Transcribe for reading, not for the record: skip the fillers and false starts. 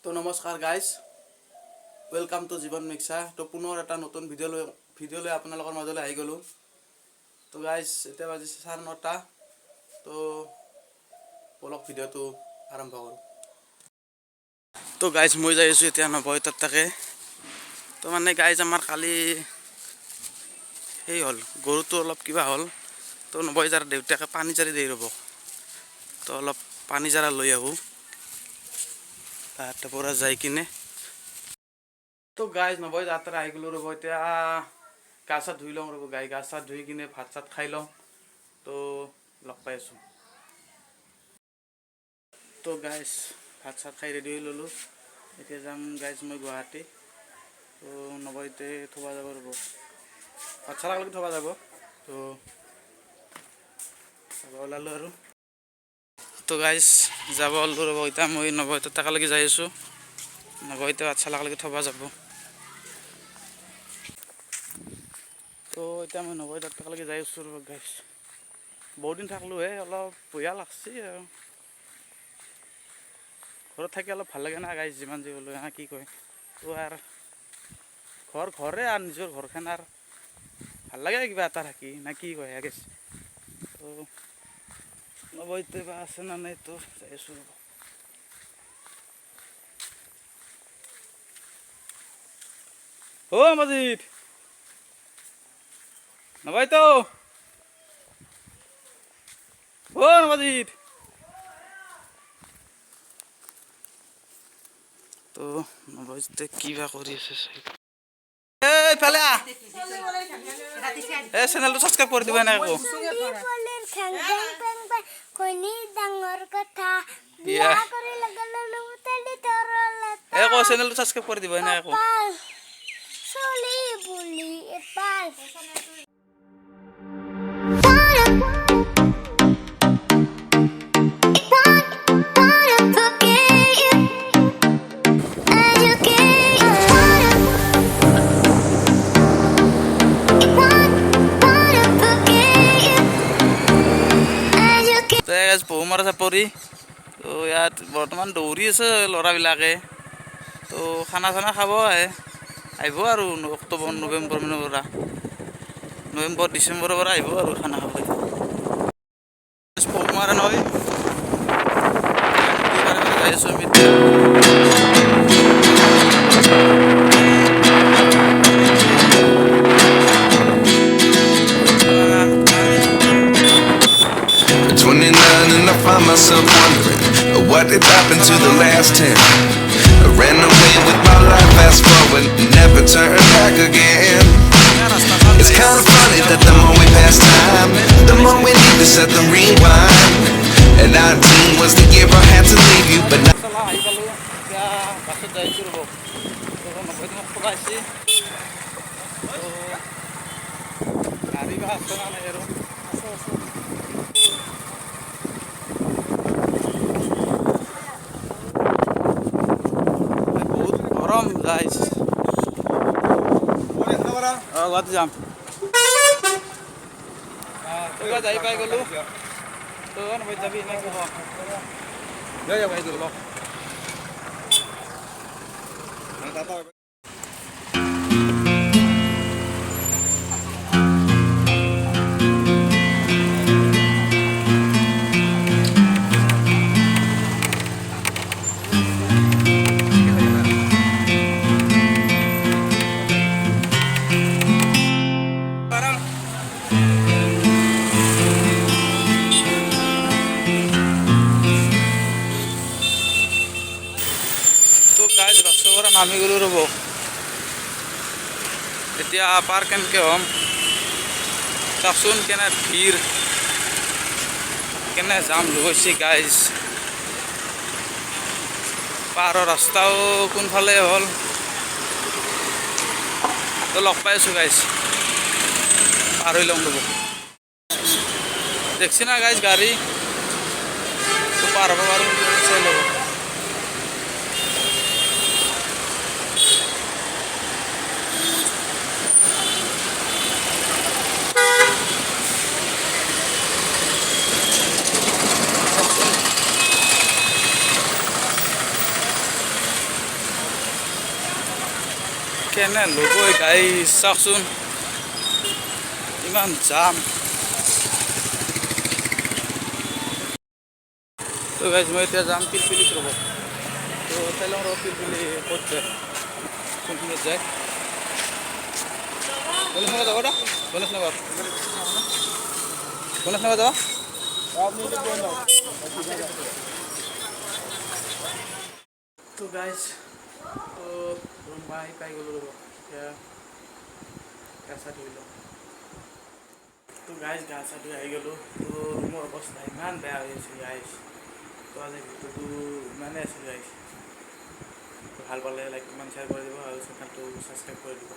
তো নমস্কাৰ guys, welcome to জীৱন মিক্সা। তো পুনৰ এটা নতুন ভিডিঅ' লৈ আপোনালোকৰ মাজলৈ আহি গ'লোঁ। তো গাইজ এতিয়া বাজিছে 9:30। তো বলক ভিডিঅ'টো আৰম্ভ কৰোঁ। তো গাইজ মই যাই আছোঁ এতিয়া নৱহিতাত তাকে। তো মানে গাইজ আমাৰ কালি সেই হ'ল, গৰুটো অলপ কিবা হ'ল। তো নৱহিতাৰ দেউতাকে পানী জাৰি দেই ৰ'ব। তো অলপ পানী জাৰা লৈ আহোঁ তাৰ পৰা যাই কিনে। তো গাইজ নৱহিতাত আহি গ'লোঁ ৰ'ব। এতিয়া গা চা ধুই লওঁ ৰ'ব। গা চা ধুই কিনে ভাত চাত খাই লওঁ। তো লগ পাই আছোঁ। তো গাইজ ভাত চাত খাই ৰেডি হৈ ল'লোঁ। এতিয়া যাম গাইজ মই গুৱাহাটী। তো নৱহিতাই থ'ব যাব ৰ'ব, ভাত চাত লাগি থ'ব যাব। তো যাব ওলালোঁ আৰু। তো গাইজ যাব ওলালোঁ ৰ'ব। এতিয়া মই নৱহিতাৰ তাকালৈকে যাই আছোঁ। নৱহিতা ভাত চাত লাগি থ'ব যাব। তো এতিয়া মই নৱহিতাৰ তাকালৈকে যাই আছোঁ ৰ'ব গাইজ। বহুত দিন থাকলোঁ অলপ বঢ়িয়া লাগছি আৰু। ঘৰত থাকি অলপ ভাল লাগে না গাইজ, যিমান যি হ'লেও কি কয়। তো আৰু ঘৰে আৰু নিজৰ ঘৰখন আৰু ভাল লাগে কিবা এটা থাকি, না কি কয় গাইজ। তো নৱহিতা বা আছে না নাই, তো যাই আছোঁ ৰ'ব। মজিদ, নৱহিতা মজিদ। তো নৱহিতা কিবা কৰি আছে এইফালে চেনেলটো ছাবস্ক্ৰাইব কৰি দিবা এনেকৈ চেনেলটো ছাবস্ক্ৰাইব কৰি দিবা এনেকৈ বহু মাৰা চাপৰি। তো ইয়াত বৰ্তমান দৌৰি আছে ল'ৰাবিলাকে। তো খানা চানা খাব আহিব আৰু অক্টোবৰ নৱেম্বৰ মানৰ পৰা, নৱেম্বৰ ডিচেম্বৰৰ পৰা আহিব আৰু খানা খাব। বহু মাৰা নহয় যাই আছোঁ আমি। And I find myself wondering what did happen to the last 10. I ran away with my life, fast forward, never turn back again. It's kind of funny that the more we pass time, the more we need to set the rewind. And 19 was the year I had to leave you, but now গৰম guys. Guwahati যাম, যাই পাই গ'লোঁ। তো যাবি এনেকৈ নামি গ'লোঁ ৰ'ব। এতিয়া পাৰ কেনেকৈ হ'ম চাওকচোন, কেনে ভিৰ, কেনে জাম হৈছে গাইজ। পাহাৰৰ ৰাস্তাও কোনফালে হ'ল, তো লগ পাই আছোঁ গাইজ। পাৰ হৈ ল'ম ৰ'ব। দেখছি না গাইজ গাড়ী, তো পাৰ হ'ব পাৰোঁ চাই ল'ব। কেনে ল'বই গাইছ চাওকচোন ইমান জাম তো গাইছ মই এতিয়া যাম পিলপিলিত ৰ'ব তো চাই লওঁ পিলপিলি ক'ত যায় কোনখিনিত যায় গণেশ নগৰ যাব দা গণেশ নগৰ যাব তো গাইছ তো ৰুম পাই গ'লোঁ ৰ'ব এতিয়া গা চা ধুই লওঁ তো গাইছ গা চা ধুই আহি গ'লোঁ তো ৰুমৰ অৱস্থা ইমান বেয়া হৈ আছিল গাইছ তো আজি ভিডিঅ'টো ইমানেই আছিল গাইছ তো ভাল পালে লাইক কমেণ্ট শ্বেয়াৰ কৰি দিব আৰু চেনেলটো ছাবস্ক্ৰাইব কৰি দিব